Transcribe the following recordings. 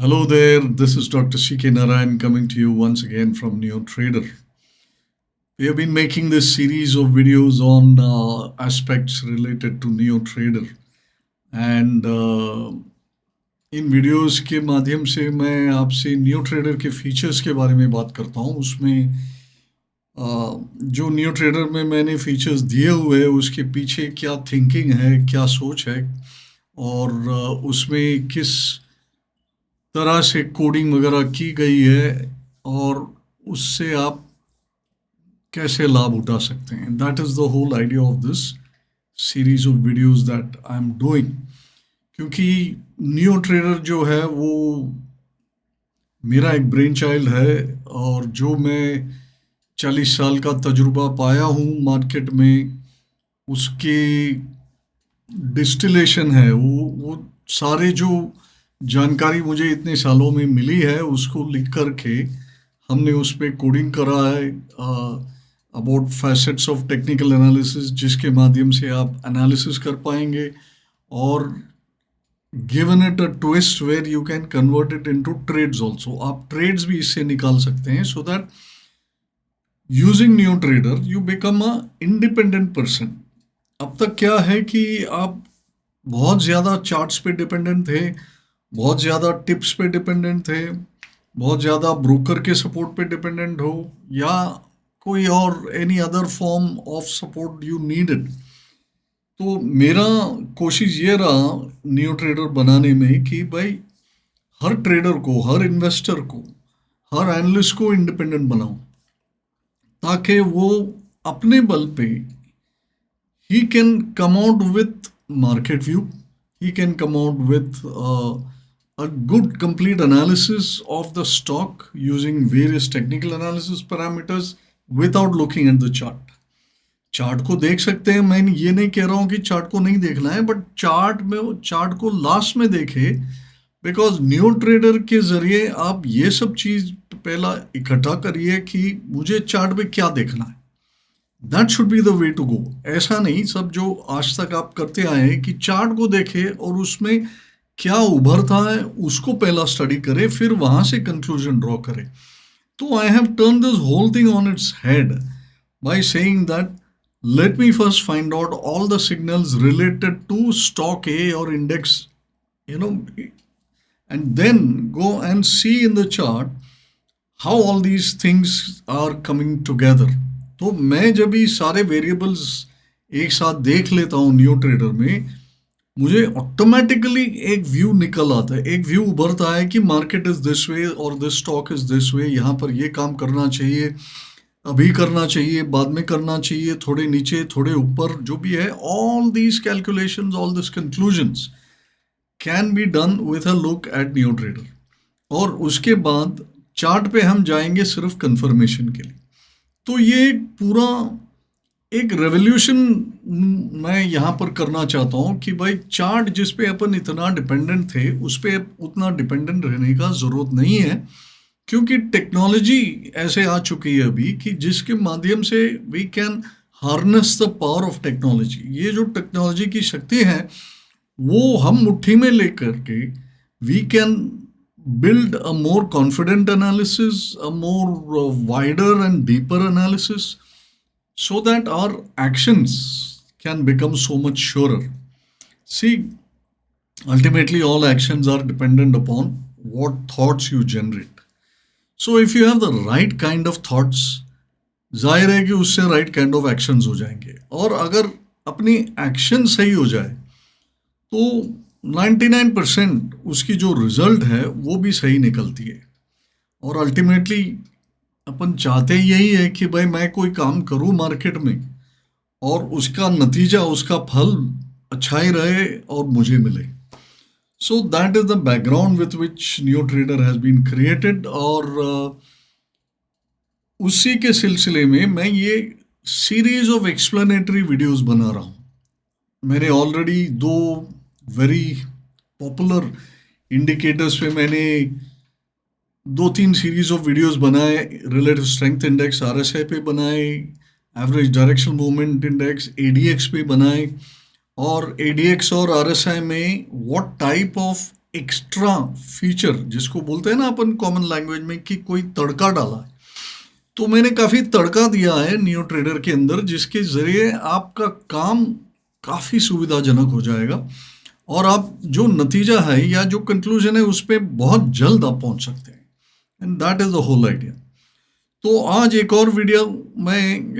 Hello there, this is Dr. CK Narayan coming to you once again from Neo Trader. We have been making this series of videos on aspects related to Neo Trader and in videos के माध्यम से मैं आपसे neo trader के features के बारे में बात करता हूँ। उसमें जो नियो ट्रेडर में मैंने फीचर्स दिए हुए हैं उसके पीछे क्या थिंकिंग है, क्या सोच है और उसमें किस तरह से कोडिंग वगैरह की गई है और उससे आप कैसे लाभ उठा सकते हैं। That is the whole idea of this series of videos that I am doing. क्योंकि नियो ट्रेडर जो है वो मेरा एक ब्रेन चाइल्ड है और जो मैं 40 साल का तजुर्बा पाया हूँ मार्केट में, उसके डिस्टिलेशन है वो सारे जो जानकारी मुझे इतने सालों में मिली है उसको लिख करके हमने उस पर कोडिंग करा है about facets of technical analysis, जिसके माध्यम से आप एनालिसिस कर पाएंगे और given it a twist where you can convert it into trades also. आप ट्रेड्स भी इससे निकाल सकते हैं so that using new trader you become a independent person. अब तक क्या है कि आप बहुत ज़्यादा चार्ट्स पे डिपेंडेंट थे, बहुत ज़्यादा टिप्स पे डिपेंडेंट थे, बहुत ज़्यादा ब्रोकर के सपोर्ट पे डिपेंडेंट हो या कोई और any other form of support you needed. तो मेरा कोशिश ये रहा न्यू ट्रेडर बनाने में कि भाई हर ट्रेडर को, हर इन्वेस्टर को, हर एनालिस्ट को इंडिपेंडेंट बनाऊं ताकि वो अपने बल पे he can come out with market view, he can come out with a good complete analysis of the stock using various technical analysis parameters without looking at the chart. Chart को देख सकते हैं, मैं ये नहीं कह रहा हूँ कि चार्ट को नहीं देखना है, बट चार्ट को लास्ट में देखे, बिकॉज न्यू ट्रेडर के जरिए आप ये सब चीज पहला इकट्ठा करिए कि मुझे चार्ट पे क्या देखना है। That should be the way to go. ऐसा नहीं सब जो आज तक आप करते आए हैं कि चार्ट को देखे और उसमें क्या उभरता है उसको पहला स्टडी करे, फिर वहां से कंक्लूजन ड्रॉ करे। तो I have turn this whole thing on its head by saying that let me first find out all the signals related to stock A or index, you know, and then go and see in the chart how all these things are coming together. तो मैं जब भी सारे variables एक साथ देख लेता हूँ न्यू ट्रेडर में, मुझे ऑटोमेटिकली एक व्यू निकल आता है, एक व्यू उभरता है कि मार्केट इज दिस वे और this stock is this way, यहाँ पर ये काम करना चाहिए, अभी करना चाहिए, बाद में करना चाहिए, थोड़े नीचे थोड़े ऊपर, जो भी है। All these calculations, all this conclusions can be done with a look eight new trader. और उसके बाद चार्ट पे हम जाएंगे सिर्फ कंफर्मेशन के लिए। तो ये पूरा एक रेवोल्यूशन मैं यहाँ पर करना चाहता हूँ कि भाई चार्ट जिस पे अपन इतना डिपेंडेंट थे उस पे उतना डिपेंडेंट रहने का ज़रूरत नहीं है, क्योंकि टेक्नोलॉजी ऐसे आ चुकी है अभी कि जिसके माध्यम से we can harness the power of technology. ये जो टेक्नोलॉजी की शक्ति है वो हम मुट्ठी में लेकर के we can build a more confident analysis, a more wider and deeper analysis, so that our actions can become so much surer. See, ultimately all actions are dependent upon what thoughts you generate. So if you have the right kind of thoughts, जाहिर है कि उससे right kind of actions हो जाएंगे। और अगर अपनी action सही हो जाए तो 99% उसकी जो रिजल्ट है वो भी सही निकलती है। और अल्टीमेटली अपन चाहते यही है कि भाई मैं कोई काम करूं मार्केट में और उसका नतीजा, उसका फल अच्छा ही रहे और मुझे मिले। So that is the background with which new trader has been created. और उसी के सिलसिले में मैं ये सीरीज ऑफ एक्सप्लेनेटरी वीडियोस बना रहा हूँ। मैंने ऑलरेडी दो वेरी पॉपुलर इंडिकेटर्स पे मैंने 2-3 सीरीज ऑफ वीडियोस बनाए। रिलेटिव स्ट्रेंथ इंडेक्स RSI पे बनाए, average directional movement index ADX पे बनाए, और ADX और RSI में what type of extra feature जिसको बोलते हैं ना अपन कॉमन लैंग्वेज में कि कोई तड़का डाला है, तो मैंने काफ़ी तड़का दिया है नियो ट्रेडर के अंदर, जिसके ज़रिए आपका काम काफ़ी सुविधाजनक हो जाएगा और आप जो नतीजा है या जो कंक्लूजन है उस पर बहुत जल्द आप पहुंच सकते हैं। And that is the whole idea. तो आज एक और वीडियो मैं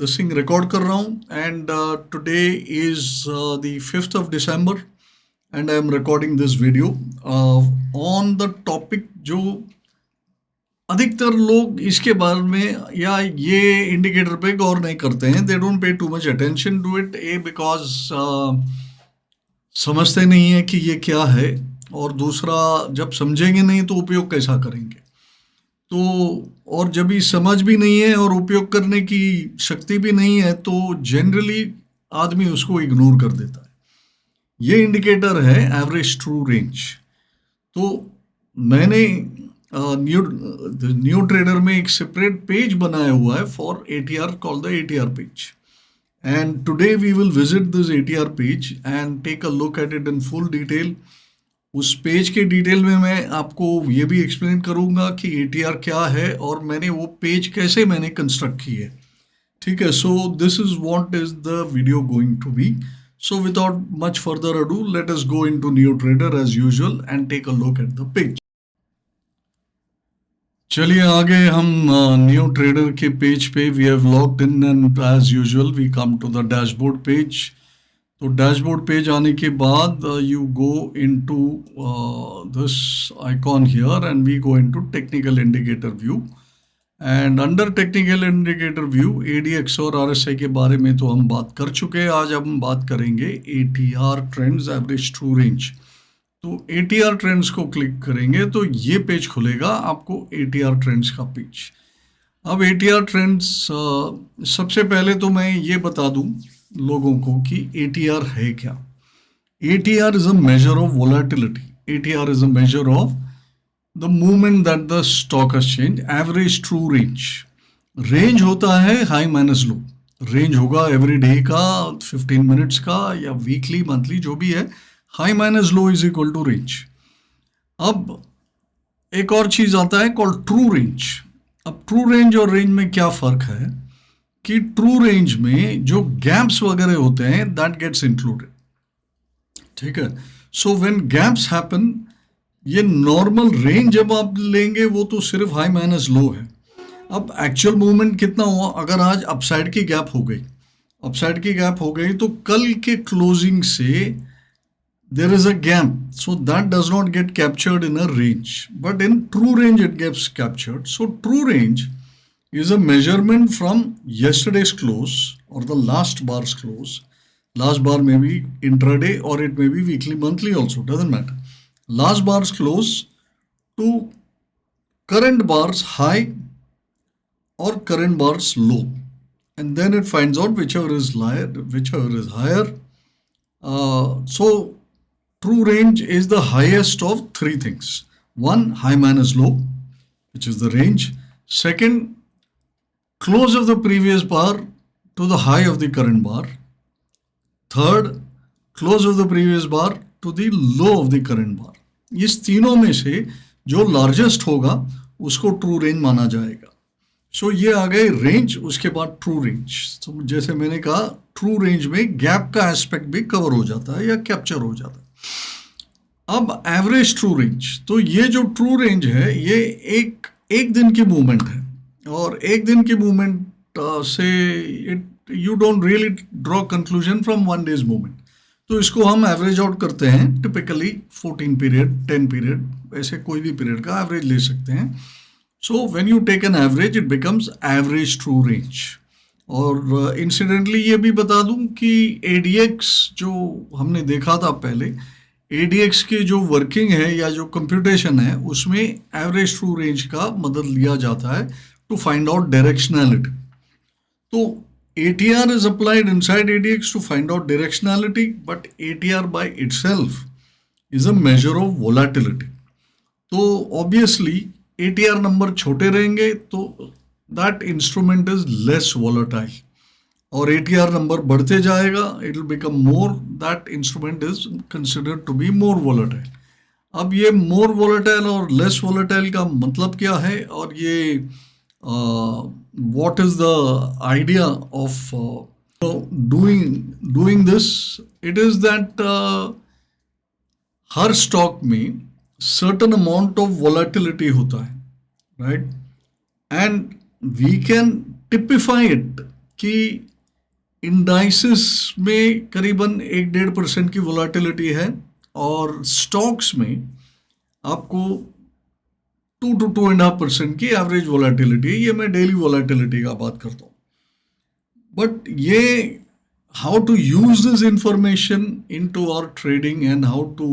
दिसिंग रिकॉर्ड कर रहा हूँ and today is the 5th of December and I am recording this video on the topic जो अधिकतर लोग इसके बारे में या ये इंडिकेटर पे गौर नहीं करते हैं। They don't pay too much attention to it because समझते नहीं है कि ये क्या है, और दूसरा जब समझेंगे नहीं तो उपयोग कैसा करेंगे। तो और जब ये समझ भी नहीं है और उपयोग करने की शक्ति भी नहीं है तो जनरली आदमी उसको इग्नोर कर देता है। ये इंडिकेटर है एवरेज ट्रू रेंज। तो मैंने न्यू ट्रेडर में एक सेपरेट पेज बनाया हुआ है for ATR called the ATR page, and today we will visit this ATR page and take a look at it in full detail. उस page के detail में मैं आपको ये भी एक्सप्लेन करूंगा कि ATR क्या है और मैंने वो पेज कैसे मैंने कंस्ट्रक्ट की है। ठीक है, so this is what is the video going to be. So without much further ado let us go into new trader as usual and take a look at the page. चलिए आगे हम new trader के page पे we have logged in and as usual we come to the dashboard page. तो dashboard page आने के बाद you go into this icon here and we go into technical indicator view and under technical indicator view ADX और RSI के बारे में तो हम बात कर चुके हैं। आज हम बात करेंगे ATR trends average true range. तो ATR ट्रेंड्स को क्लिक करेंगे तो ये पेज खुलेगा आपको ATR ट्रेंड्स का पेज। अब ATR ट्रेंड्स सबसे पहले तो मैं ये बता दूं लोगों को कि ATR है क्या। ATR is a measure of volatility. ATR is a measure of the movement that the stock exchange average true range. Range होता है हाई माइनस लो। रेंज होगा एवरी डे का, 15 मिनट्स का या वीकली मंथली जो भी है। High minus low is equal to range. अब एक और चीज आता है कॉल्ड ट्रू रेंज। अब ट्रू रेंज और रेंज में क्या फर्क है कि ट्रू रेंज में जो गैप्स वगैरह होते हैं दैट गेट्स इंक्लूडेड। ठीक है, सो व्हेन गैप्स हैपन, ये नॉर्मल रेंज जब आप लेंगे वो तो सिर्फ हाई माइनस लो है। अब एक्चुअल मूवमेंट कितना हुआ, अगर आज अपसाइड की गैप हो गई, अपसाइड की गैप हो गई तो कल के क्लोजिंग से there is a gap, so that does not get captured in a range, but in true range it gets captured. So true range is a measurement from yesterday's close or the last bar's close. Last bar may be intraday or it may be weekly, monthly also, doesn't matter. Last bar's close to current bar's high or current bar's low, and then it finds out whichever is higher. So true range is the highest of three things. One, high minus low, which is the range. Second, close of the previous bar to the high of the current bar. Third, close of the previous bar to the low of the current bar. इस तीनों में से जो largest होगा उसको true range माना जाएगा। सो ये आ गए रेंज, उसके बाद ट्रू रेंज। तो जैसे मैंने कहा ट्रू रेंज में गैप का एस्पेक्ट भी कवर हो जाता है या कैप्चर हो जाता है। अब एवरेज ट्रू रेंज, तो ये जो ट्रू रेंज है ये एक दिन की मूवमेंट है, और एक दिन की मूवमेंट से you don't really draw conclusion from one days movement. तो इसको हम एवरेज आउट करते हैं टिपिकली 14 पीरियड, 10 पीरियड, ऐसे कोई भी पीरियड का एवरेज ले सकते हैं। So when you take an average it becomes average true range. और इंसिडेंटली ये भी बता दूं कि ADX जो हमने देखा था पहले, ADX की जो वर्किंग है या जो कंप्यूटेशन है उसमें एवरेज ट्रू रेंज का मदद लिया जाता है टू फाइंड आउट डायरेक्शनैलिटी। तो ATR is applied inside ADX to find out directionality, but ATR by itself is a measure of volatility. तो obviously ATR नंबर छोटे रहेंगे तो that instrument is less volatile, और ATR नंबर बढ़ते जाएगा, it will become more, that instrument is considered to be more volatile. अब ये more volatile और लेस वोलेटाइल का मतलब क्या है, और ये what is the idea of doing this? It is that हर स्टॉक में सर्टन अमाउंट ऑफ वोलेटिलिटी होता है, right? And we can typify it कि इंडाइसिस में करीबन 1-1.5% की वोलेटिलिटी है, और स्टॉक्स में आपको 2 to 2.5% की एवरेज वोलेटिलिटी है। ये मैं डेली वोलेटिलिटी का बात करता हूँ। बट ये how to use this information into our trading and how to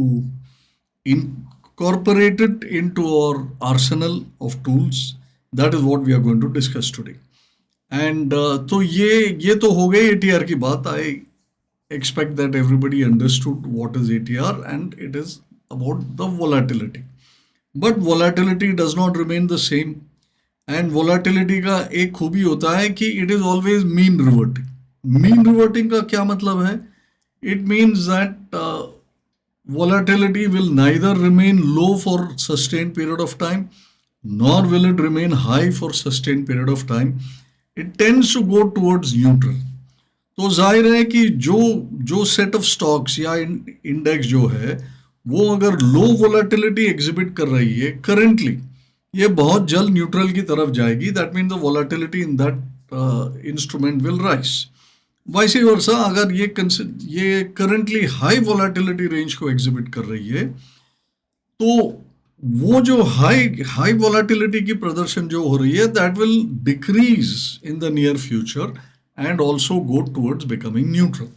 incorporate it into our arsenal of tools, that is what we are going to discuss today. And तो ये तो हो गई ATR की बात. I expect that everybody understood what is ATR, and it is about the volatility. But volatility does not remain the same. And volatility का एक खूबी होता है कि it is always mean reverting. Mean reverting का क्या मतलब है? It means that volatility will neither remain low for sustained period of time, nor will it remain high for sustained period of time. It tends to go towards neutral. तो जाहिर है कि जो set of stocks या index जो है वो अगर लो वोलेटिलिटी एग्जिबिट कर रही है करंटली, ये बहुत जल्द न्यूट्रल की तरफ जाएगी. That mean the volatility in that instrument will rise. Vice versa, अगर ये करंटली हाई वोलेटिलिटी रेंज को एग्जिबिट कर रही है, तो वो जो हाई वोलेटिलिटी की प्रदर्शन जो हो रही है, that will decrease in the near future and also go towards becoming neutral.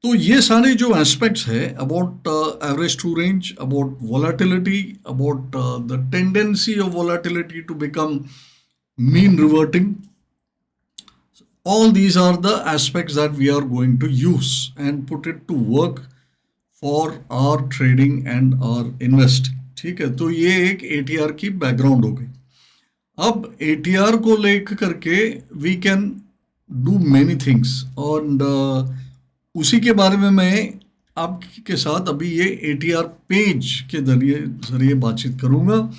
तो ये सारे जो एस्पेक्ट्स है about average true range, about volatility, about the tendency of volatility to become mean reverting, all these are the aspects that we are going to use and put it to work for our trading and our investing. ठीक है, तो ये एक ATR की background हो गई. अब ATR को लेकर करके we can do many things, और उसी के बारे में मैं आपके साथ अभी ये ATR पेज के जरिए बातचीत करूंगा.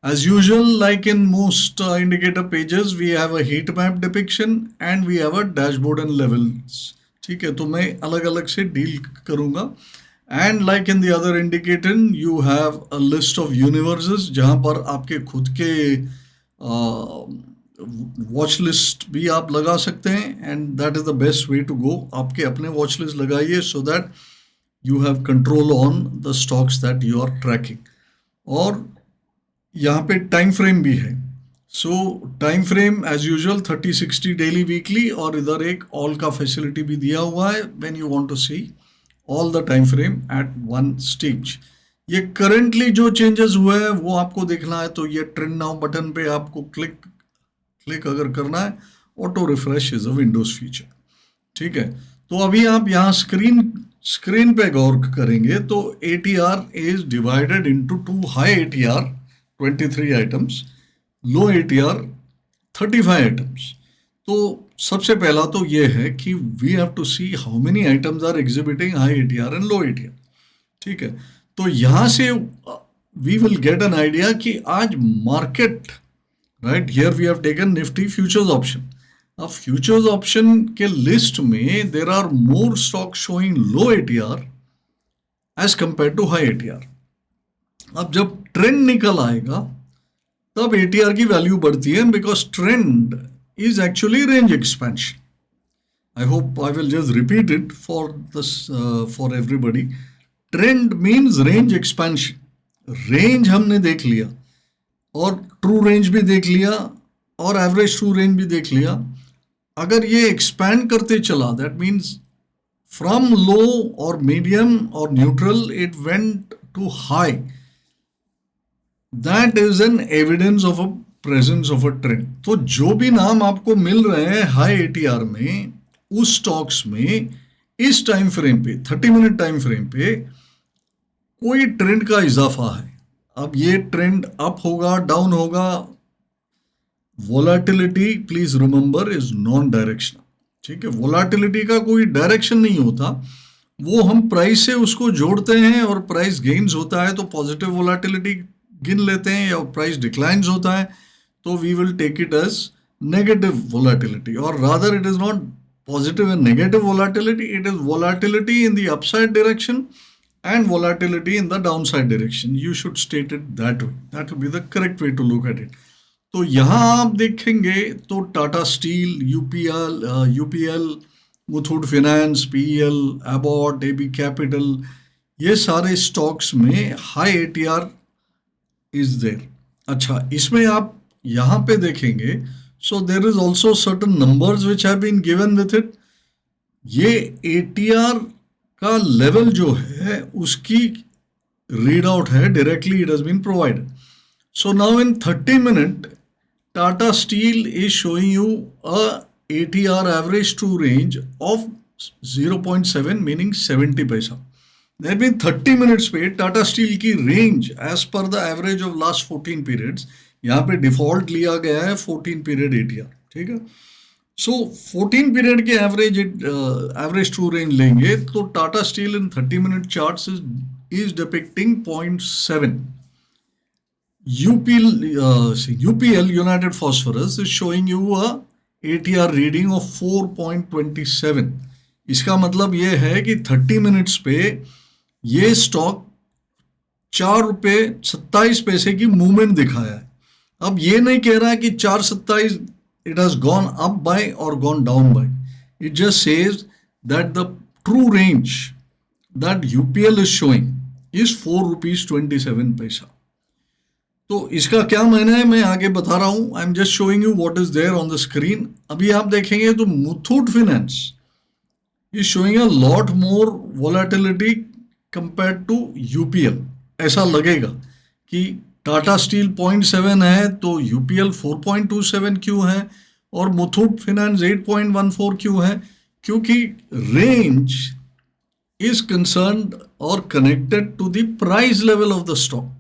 As usual, like in most indicator pages, we have a heat map depiction and we have a dashboard and levels. ठीक है, तो मैं अलग अलग से डील करूंगा. And like in the other indicator, you have a list of universes जहाँ पर आपके खुद के वॉच लिस्ट भी आप लगा सकते हैं, and that is the best way to go. आपके अपने वॉच लिस्ट लगाइए so that you have control on the stocks that you are tracking. और यहाँ पे टाइम फ्रेम भी है. So time frame as usual 30, 60 daily, weekly, और इधर एक ऑल का फैसिलिटी भी दिया हुआ है when you want to see all the time frame at one stage. ये करंटली जो चेंजेस हुए हैं वो आपको देखना है, तो ये ट्रेंड नाउ बटन पे आपको क्लिक अगर करना है. Auto refresh is a Windows feature. ठीक है, तो अभी आप यहाँ स्क्रीन पे गौर करेंगे तो ATR is divided into two. High ATR 23 items, low ATR 35 items. तो सबसे पहला तो ये है कि we have to see how many items are exhibiting high ATR and low ATR. ठीक है, तो यहाँ से we will get an idea कि आज market, right, here we have taken Nifty futures option. अब फ्यूचर्स ऑप्शन के लिस्ट में there are more stock showing low ATR as compare to high ATR. अब जब ट्रेंड निकल आएगा तब ATR की वैल्यू बढ़ती है, because trend is actually range expansion. I hope I will just repeat it for everybody. Trend means range expansion. Range हमने देख लिया, और ट्रू रेंज भी देख लिया, और एवरेज ट्रू रेंज भी देख लिया. अगर ये एक्सपैंड करते चला, दैट मीन्स फ्रॉम लो और मीडियम और neutral it went to high. That is an evidence of a presence of a trend. तो जो भी नाम आपको मिल रहे हैं हाई ATR में, उस स्टॉक्स में इस टाइम फ्रेम पे, 30 मिनट टाइम फ्रेम पे कोई ट्रेंड का इजाफा है. अब ये ट्रेंड अप होगा, डाउन होगा. Volatility please remember is non directional. ठीक है, वोलेटिलिटी का कोई डायरेक्शन नहीं होता. वो हम प्राइस से उसको जोड़ते हैं और प्राइस गेन्स होता है तो पॉजिटिव वोलेटिलिटी गिन लेते हैं, या प्राइस डिक्लाइंस होता है तो we will take it as negative volatility, और rather it is not positive and negative volatility, it is volatility in the upside direction and volatility in the downside direction. You should state it that way. That would be the correct way to look at it. तो यहाँ आप देखेंगे तो Tata Steel, UPL, Muthoot Finance, PL, Abbott, AB Capital, ये सारे stocks में high ATR is there. अच्छा, इसमें आप यहाँ पे देखेंगे, so there is also certain numbers which have been given with it. ये ATR का लेवल जो है उसकी रीड आउट है, directly it has been provided. So now in 30 minute Tata Steel is showing you a ATR average to range of 0.7 meaning 70 पैसा. That means 30 minutes पे Tata Steel की range as per the average of last 14 periods, यहाँ पे default लिया गया है 14 period ATR. ठीक है, सो 14 पीरियड के एवरेज ट्रू रेंज लेंगे तो Tata steel in 30 minute charts is depicting 0.7. UPL, United phosphorus, is showing you a ATR reading of 4.27. इसका मतलब ये है कि 30 मिनट्स पे ये स्टॉक 4 रुपये 27 पैसे की मूवमेंट दिखाया है. अब ये नहीं कह रहा है कि 4.27 it has gone up by और gone down by. It just says that the true range that UPL is showing is 4 rupees 27 paisa. तो इसका क्या मायना है मैं आगे बता रहा हूं. I am just showing you what is there on the screen. अभी आप देखेंगे तो Muthoot Finance is showing a lot more volatility compared to UPL. ऐसा लगेगा कि टाटा स्टील 0.7 है तो यूपीएल 4.27 क्यों है और मुथूट फिनेंस 8.14 क्यों है, क्योंकि रेंज इज कंसर्न्ड और connected to the price level of the stock.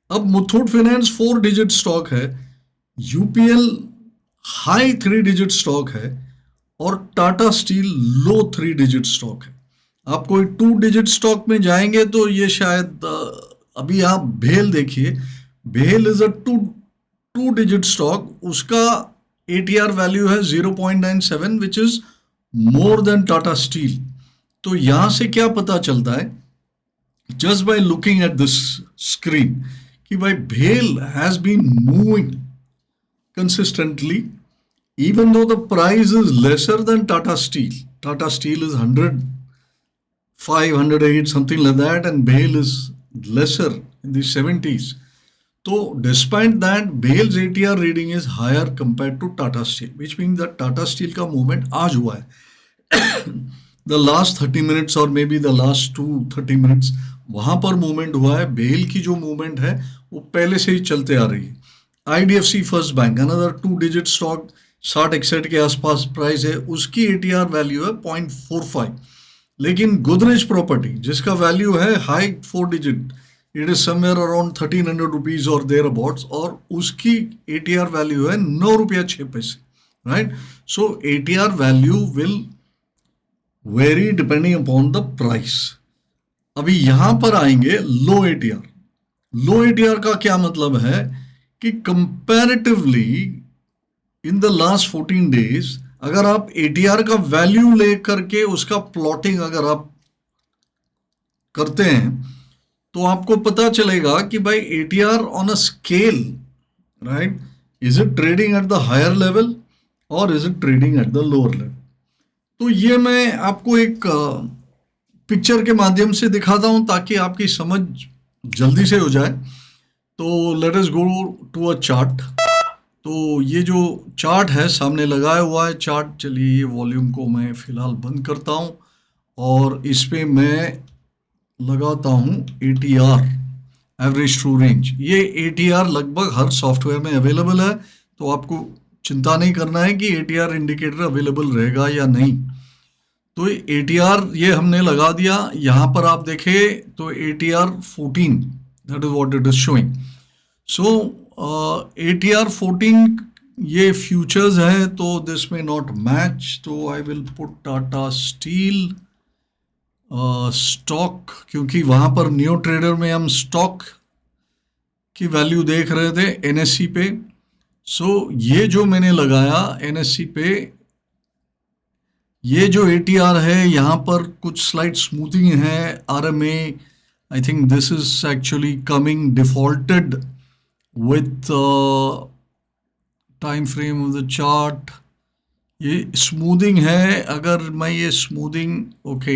अब मुथूट फिनेंस 4 डिजिट स्टॉक है, यूपीएल हाई 3 डिजिट स्टॉक है और Tata Steel low 3 digit stock है. आप कोई 2 डिजिट स्टॉक में जाएंगे तो ये शायद अभी आप भेल देखिए, भेल इज अ 2 डिजिट स्टॉक, उसका एटीआर वैल्यू है 0.97 which is more than Tata Steel. तो यहां से क्या पता चलता है just by looking at this screen कि भाई भेल has been moving consistently even though the price is lesser than Tata Steel. Tata Steel is 105, 108, something like that, and BHEL is lesser in the 70s. So despite that, BHEL's ATR reading is higher compared to Tata Steel, which means that Tata Steel का movement आज हुआ है. The last 30 minutes or maybe the last 30 minutes वहाँ पर movement हुआ है. BHEL की जो movement है वो पहले से ही चलते आ रही है. IDFC First Bank, another 2 digit stock, 60 के आसपास प्राइस है, उसकी एटीआर वैल्यू है 0.45. लेकिन गोदरेज प्रॉपर्टी जिसका वैल्यू है high 4 digit, it is somewhere around 1300 rupees और देयर अबाउट्स, और उसकी एटीआर वैल्यू है 9 रुपया 6 पैसे. Right, so ATR value will very depending upon the price. अभी यहां पर आएंगे लो एटीआर. लो एटीआर का क्या मतलब है कि comparatively in the last 14 days अगर आप एटीआर का वैल्यू लेकर के उसका प्लॉटिंग अगर आप करते हैं तो आपको पता चलेगा कि भाई ATR on a scale, right, is it trading at the higher level और is it trading at the lower level. तो ये मैं आपको एक पिक्चर के माध्यम से दिखाता हूं ताकि आपकी समझ जल्दी से हो जाए. तो let us go to a chart. तो ये जो चार्ट है सामने लगाया हुआ है चार्ट. चलिए ये वॉल्यूम को मैं फ़िलहाल बंद करता हूँ और इस पे मैं लगाता हूँ एटीआर, एवरेज ट्रू रेंज. ये एटीआर लगभग हर सॉफ्टवेयर में अवेलेबल है, तो आपको चिंता नहीं करना है कि एटीआर इंडिकेटर अवेलेबल रहेगा या नहीं. तो एटीआर ये हमने लगा दिया. यहाँ पर आप देखें तो ATR 14, that is what it is showing. So ATR 14 ये फ्यूचर्स है तो दिस में नॉट मैच. तो I will put Tata steel stock, क्योंकि वहाँ पर नियो ट्रेडर में हम स्टॉक की वैल्यू देख रहे थे एनएससी पे। सो ये जो मैंने लगाया एनएससी पे, ये जो एटीआर है यहाँ पर कुछ स्लाइड स्मूथिंग है। RMA, I think this is actually coming defaulted with time frame of the chart. ये स्मूथिंग है। अगर मैं ये स्मूथिंग, ओके,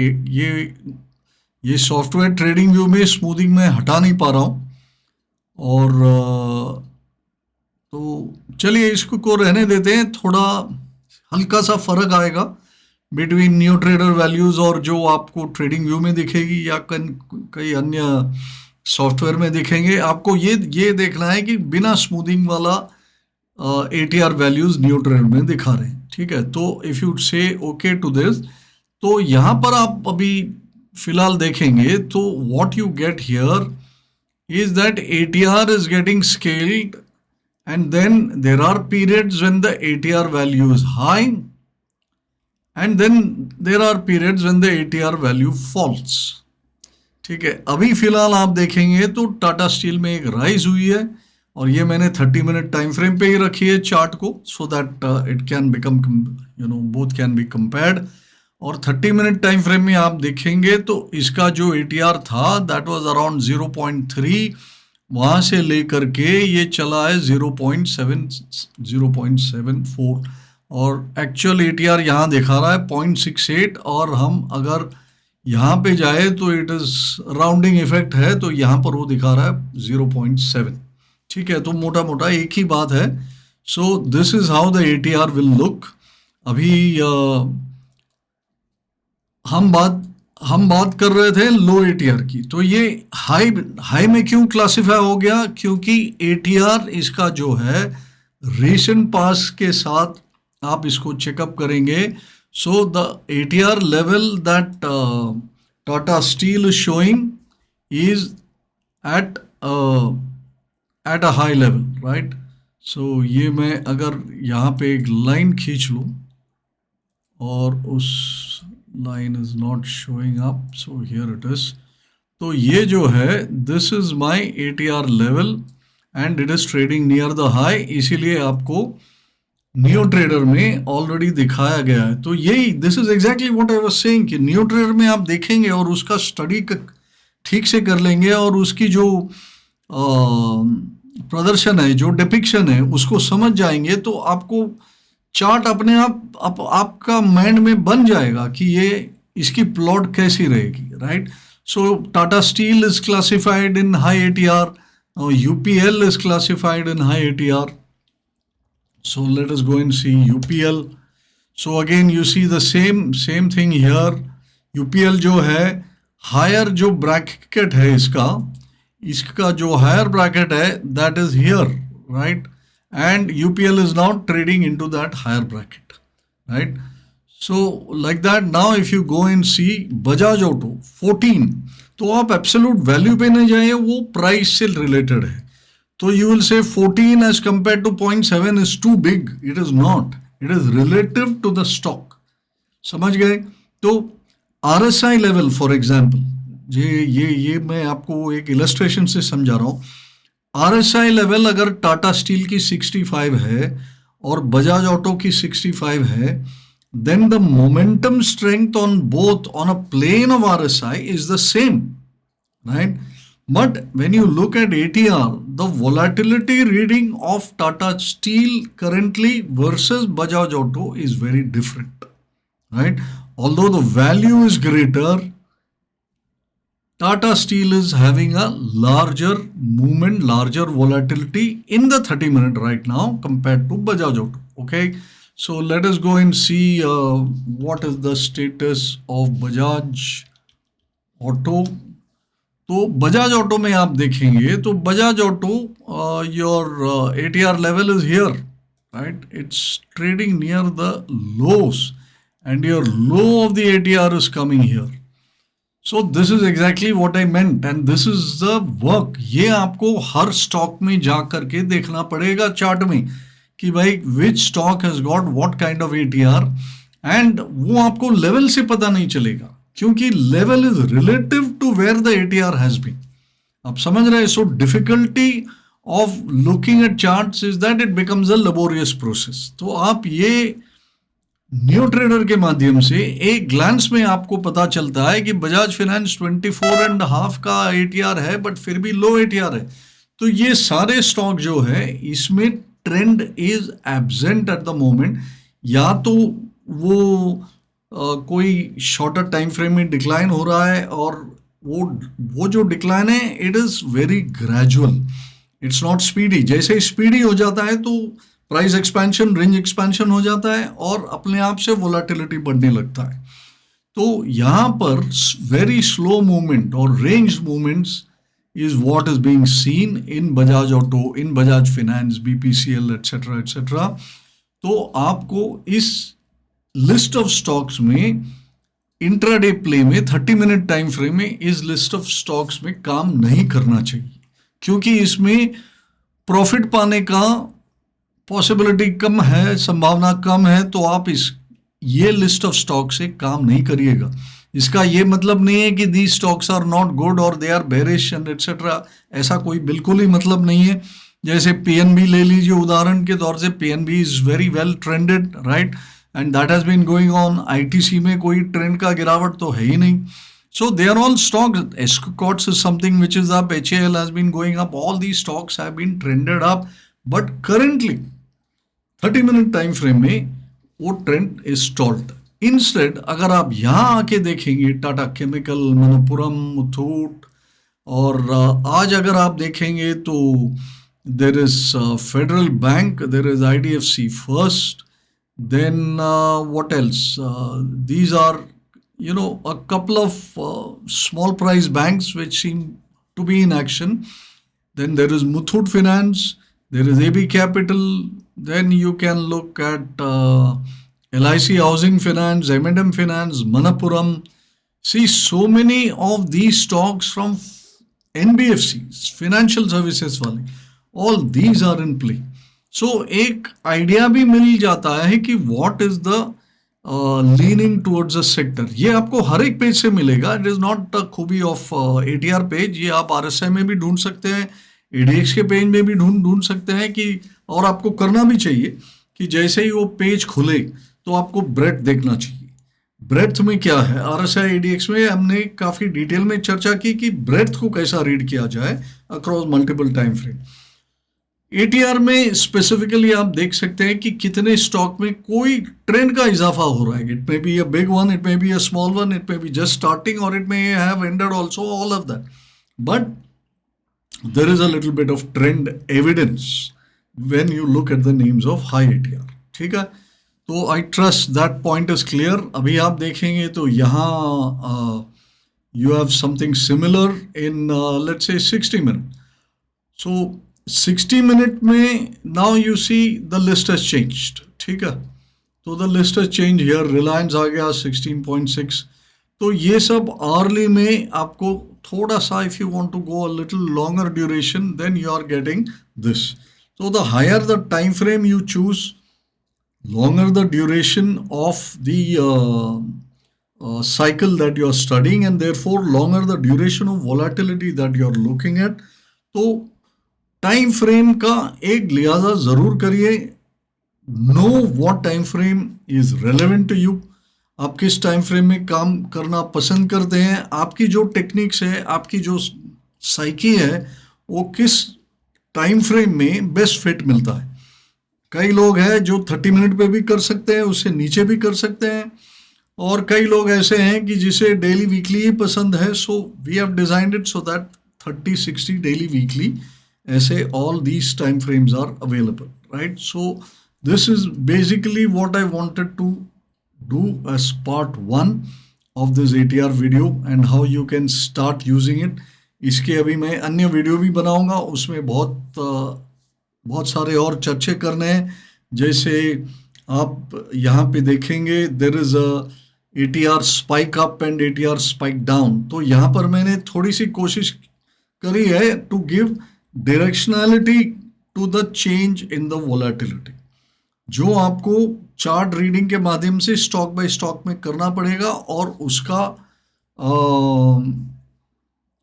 ये सॉफ्टवेयर ट्रेडिंग व्यू में स्मूथिंग मैं हटा नहीं पा रहा हूँ, और तो चलिए इसको को रहने देते हैं। थोड़ा हल्का सा फर्क आएगा बिटवीन न्यू ट्रेडर वैल्यूज और जो आपको ट्रेडिंग व्यू में दिखेगी या कई अन्य सॉफ्टवेयर में दिखेंगे। आपको ये देखना है कि बिना स्मूथिंग वाला एटीआर वैल्यूज न्यू ट्रेडर में दिखा रहे हैं, ठीक है। तो इफ यू से ओके टू दिस, तो यहाँ पर आप अभी फिलहाल देखेंगे तो what you get here is that ATR is getting scaled, and then there are periods when the ATR value is high, and then there are periods when the ATR value falls. ठीक है, अभी फिलहाल आप देखेंगे तो Tata steel में एक rise हुई है, और ये मैंने 30 मिनट टाइम फ्रेम पे ही रखी है चार्ट को, so that it can become, both can be compared. और 30 मिनट टाइम फ्रेम में आप देखेंगे तो इसका जो एटीआर था दैट वाज अराउंड 0.3, वहाँ से लेकर के ये चला है 0.74, और एक्चुअल एटीआर यहाँ दिखा रहा है 0.68, और हम अगर यहाँ पे जाए तो इट इज़ राउंडिंग इफेक्ट है, तो यहाँ पर वो दिखा रहा है 0.7, ठीक है। तो मोटा मोटा एक ही बात है। So this is how the ATR will look. अभी हम बात कर रहे थे लो एटीआर की, तो ये हाई में क्यों क्लासिफाई हो गया, क्योंकि एटीआर इसका जो है रीसेंट पास के साथ आप इसको चेकअप करेंगे। So the ATR level that Tata steel is showing is at a high level, right. So ये मैं अगर यहाँ पे एक लाइन खींच लूँ, और उस line is not showing up, so here it is। तो ये जो है this is my ATR level and it is trading near the high, इसीलिए आपको नियो ट्रेडर में ऑलरेडी दिखाया गया है। तो यही this is exactly what I was saying कि नियो ट्रेडर में आप देखेंगे और उसका स्टडी ठीक से कर लेंगे, और उसकी जो प्रदर्शन है, जो डिपिक्शन है, उसको समझ जाएंगे, तो आपको चार्ट अपने आप आपका माइंड में बन जाएगा कि ये इसकी प्लॉट कैसी रहेगी, right. So Tata steel is classified in high ATR, UPL is classified in high ATR. So let us go and see UPL. So again you see the same thing here. UPL जो है higher, जो bracket है इसका जो higher bracket है that is here, right, and UPL is now trading into that higher bracket, right? So like that, now if you go and see Bajaj Auto 14, तो आप absolute value पे नहीं जाइए, वो प्राइस से रिलेटेड है। तो you will say 14 as compare to 0.7 is too big. It is not, it is relative to the stock, समझ गए। तो RSI लेवल फॉर एग्जाम्पल, ये मैं आपको एक इलस्ट्रेशन से समझा रहा हूँ। RSI लेवल अगर टाटा स्टील की 65 है और बजाज ऑटो की 65 है, then the momentum strength on both on a plane of RSI is the same, right? But when you look at ATR, the volatility reading of Tata Steel currently versus Bajaj Auto is very different, right? Although the value is greater, Tata Steel is having a larger movement, larger volatility in the 30 minute right now compared to Bajaj Auto. Okay, so let us go and see what is the status of Bajaj Auto. तो Bajaj Auto में आप देखेंगे तो Bajaj Auto your ATR level is here, right? It's trading near the lows and your low of the ATR is coming here. So this is exactly what I meant and this is the work. ये आपको हर stock में जा करके देखना पड़ेगा chart में कि भाई which stock has got what kind of ATR, and वो आपको लेवल से पता नहीं चलेगा, क्योंकि level is relative to where the ATR has been. आप समझ रहे हैं? So difficulty of looking at charts is that it becomes a laborious process. तो आप ये न्यू ट्रेडर के माध्यम से एक ग्लांस में आपको पता चलता है कि बजाज फाइनेंस 24.5 का एटीआर है, बट फिर भी लो एटीआर है। तो ये सारे स्टॉक जो है इसमें trend is absent at the moment. या तो वो कोई शॉर्टर टाइम फ्रेम में डिक्लाइन हो रहा है, और वो जो डिक्लाइन है it is very gradual, it's not speedy. जैसे स्पीडी हो जाता है तो प्राइस एक्सपेंशन, रेंज एक्सपेंशन हो जाता है और अपने आप से वोलाटिलिटी बढ़ने लगता है। तो यहाँ पर वेरी स्लो मूवमेंट और range movements is what is being seen in Bajaj Auto, in Bajaj Finance, BPCL, etc. etc. तो आपको इस लिस्ट ऑफ स्टॉक्स में इंट्राडे प्ले में 30 मिनट टाइम फ्रेम में इस लिस्ट ऑफ स्टॉक्स में काम नहीं करना चाहिए, क्योंकि इसमें प्रॉफिट पाने का पॉसिबिलिटी कम है, संभावना कम है। तो आप ये लिस्ट ऑफ स्टॉक से काम नहीं करिएगा। इसका ये मतलब नहीं है कि the stocks are not good और they are bearish and etcetera, ऐसा कोई बिल्कुल ही मतलब नहीं है। जैसे पीएनबी ले लीजिए उदाहरण के तौर से, PNB is very well trended, right, and that has been going on. ITC में कोई ट्रेंड का गिरावट तो है ही नहीं। So they are all stocks. Escorts is something which is up. HAL has been going up. All these stocks have been trended up. But currently, 30-minute time frame में वो trend is stalled. Instead, अगर आप यहाँ आके देखेंगे Tata chemical, Manappuram, Muthoot, और आज अगर आप देखेंगे तो there is Federal Bank, there is IDFC First, then what else? These are a couple of small price banks which seem to be in action. Then there is Muthoot Finance, there is AB Capital, then you can look at LIC Housing Finance, M&M Finance, Manappuram. See, so many of these stocks from NBFCs, financial services वाले, all these are in play. So एक idea भी मिल जाता है कि what is the leaning towards a sector. ये आपको हर एक page से मिलेगा। इट इज नॉट द खूबी ऑफ एटीआर पेज। ये आप आरएसआई में भी ढूंढ सकते हैं, एडीएक्स के पेज में भी ढूंढ सकते हैं कि, और आपको करना भी चाहिए कि जैसे ही वो पेज खुले तो आपको ब्रेथ देखना चाहिए। ब्रेथ में क्या है, आरएसआई एडीएक्स में हमने काफ़ी डिटेल में चर्चा की कि ब्रेथ को कैसा रीड किया जाए across multiple time frame. ATR में स्पेसिफिकली आप देख सकते हैं कि कितने स्टॉक में कोई ट्रेंड का इजाफा हो रहा है। It may be a big one, it may be a small one, it may be just starting, और it may have ended also, all of that, but there is a little bit of trend evidence when you look at the names of high ATR. ठीक है, तो I trust that point is clear. अभी आप देखेंगे तो यहाँ you have something similar in let's say 60 minute. So 60 minute में now you see the list has changed. ठीक है, तो the list has change here. Reliance आ गया 16.6। तो ये सब आर्ली में आपको थोड़ा सा, if you want to go a little longer duration, then you are getting this. तो the higher the time frame you choose, longer the duration of the cycle that you are studying, and therefore longer the duration of volatility that you are looking at. तो time frame का एक लिहाजा जरूर करिए। Know what time frame is relevant to you. आप किस time frame में काम करना पसंद करते हैं, आपकी जो टेक्निक्स है, आपकी जो साइकी है, वो किस टाइम फ्रेम में बेस्ट फिट मिलता है। कई लोग हैं जो 30 मिनट पे भी कर सकते हैं, उससे नीचे भी कर सकते हैं, और कई लोग ऐसे हैं कि जिसे डेली वीकली ही पसंद है। So we have designed it so that 30, 60 daily weekly, ऐसे all these time frames are available, right. So this is basically what I wanted to do as part 1 of this ATR video and how you can start using it. इसके अभी मैं अन्य video भी बनाऊंगा, उसमें बहुत सारे और चर्चे करने हैं। जैसे आप यहाँ पे देखेंगे there is a ATR spike up and ATR spike down. तो यहाँ पर मैंने थोड़ी सी कोशिश करी है to give directionality to the change in the volatility, जो आपको चार्ट रीडिंग के माध्यम से स्टॉक बाय स्टॉक में करना पड़ेगा, और उसका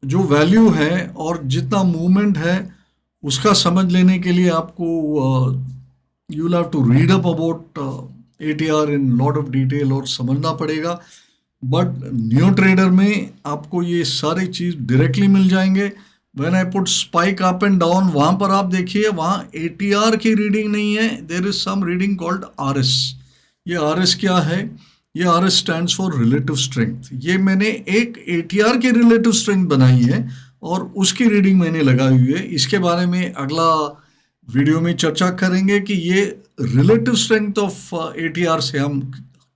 जो वैल्यू है और जितना मूवमेंट है उसका समझ लेने के लिए आपको you will have to read up about ATR in lot of detail और समझना पड़ेगा। बट न्यू ट्रेडर में आपको ये सारी चीज़ डायरेक्टली मिल जाएंगे। When I put spike up and down, वहाँ पर आप देखिए वहाँ एटीआर की रीडिंग नहीं है, there is some reading called RS. ये आरएस क्या है? ये RS stands for relative strength. ये मैंने एक एटीआर की रिलेटिव स्ट्रेंथ बनाई है और उसकी रीडिंग मैंने लगाई हुई है। इसके बारे में अगला वीडियो में चर्चा करेंगे कि ये रिलेटिव स्ट्रेंथ ऑफ एटीआर से हम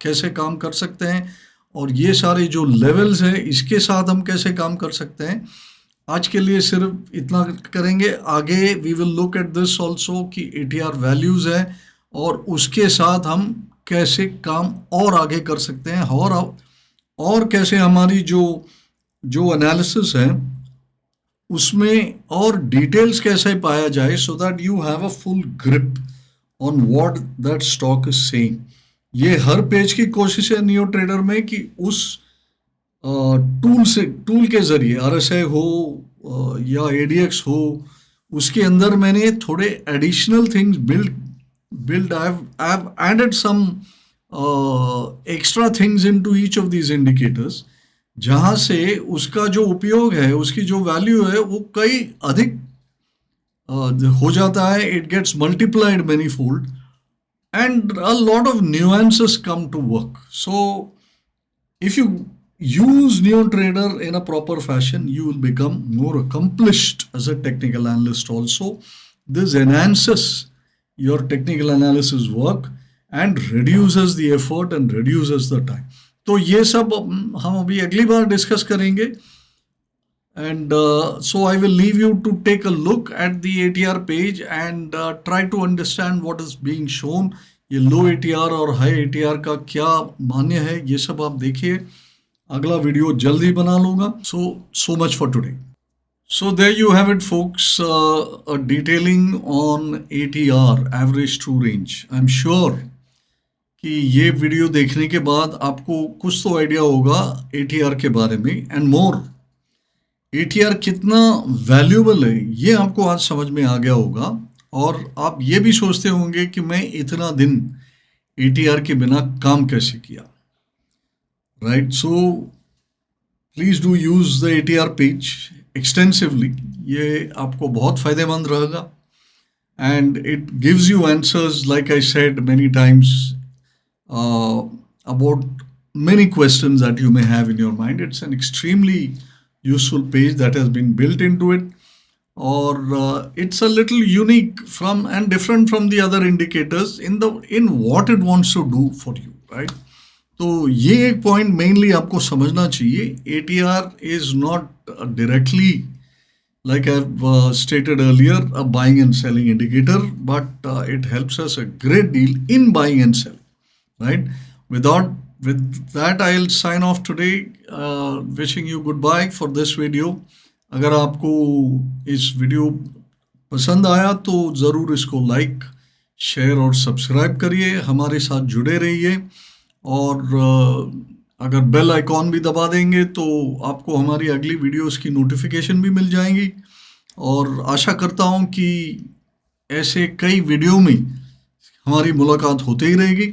कैसे काम कर सकते हैं और ये सारे जो लेवल्स हैं इसके साथ हम कैसे काम कर सकते हैं। आज के लिए सिर्फ इतना करेंगे। आगे we will look at this also कि एटीआर वैल्यूज़ है और उसके साथ हम कैसे काम और आगे कर सकते हैं और कैसे हमारी जो जो एनालिसिस है उसमें और डिटेल्स कैसे पाया जाए so that you have a full grip on what that stock is saying. ये हर पेज की कोशिश है न्यू ट्रेडर में कि उस टूल के जरिए आरएसआई हो या एडीएक्स हो, उसके अंदर मैंने थोड़े additional things build I have added some extra things into each of these indicators, जहाँ से उसका जो उपयोग है, उसकी जो वैल्यू है वो कई अधिक हो जाता है। It gets multiplied many fold and a lot of nuances come to work. So if you use NeoTrader in a proper fashion, you will become more accomplished as a technical analyst also. This enhances your technical analysis work and reduces the effort and reduces the time. तो ये सब हम अभी अगली बार discuss करेंगे। And so I will leave you to take a look at the ATR page and try to understand what is being shown. ये लो ATR और high ATR का क्या मान्य है, ये सब आप देखिए। अगला वीडियो जल्दी बना लूँगा। So much for today. So there you have it folks, a detailing on ATR, average true range. I'm sure कि ये वीडियो देखने के बाद आपको कुछ तो आइडिया होगा ATR के बारे में एंड मोर। एटीआर कितना वैल्यूएबल है ये आपको आज समझ में आ गया होगा और आप ये भी सोचते होंगे कि मैं इतना दिन एटीआर के बिना काम कैसे किया, right? So please do use the ATR page extensively. ये आपको बहुत फ़ायदेमंद रहेगा and it gives you answers like I said many times about many questions that you may have in your mind. It's an extremely useful page that has been built into it, or it's a little unique from and different from the other indicators in what it wants to do for you, right? तो ये एक point mainly आपको समझना चाहिए। ATR is not directly, like I've stated earlier, a buying and selling indicator, but it helps us a great deal in buying and selling, right? With that, I'll sign off today, wishing you goodbye for this video. अगर आपको इस video पसंद आया तो ज़रूर इसको like, share और subscribe करिए, हमारे साथ जुड़े रहिए और अगर बेल आइकॉन भी दबा देंगे तो आपको हमारी अगली वीडियोस की नोटिफिकेशन भी मिल जाएंगी। और आशा करता हूँ कि ऐसे कई वीडियो में हमारी मुलाकात होती ही रहेगी।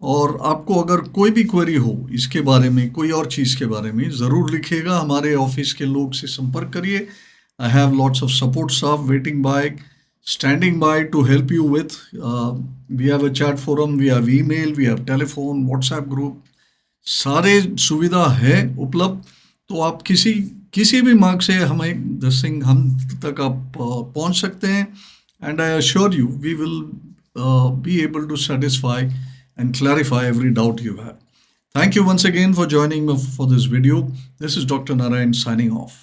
और आपको अगर कोई भी क्वेरी हो इसके बारे में, कोई और चीज़ के बारे में, ज़रूर लिखिएगा। हमारे ऑफिस के लोग से संपर्क करिए। I have lots of support staff waiting by, standing by to help you with. We have a chat forum, we have email, we have telephone, WhatsApp group, सारे सुविधा है उपलब्ध। तो आप किसी भी मार्ग से हमें हम तक आप पहुंच सकते हैं and I assure you we will be able to satisfy and clarify every doubt you have. Thank you once again for joining me for this video. This is Dr. Narayan signing off.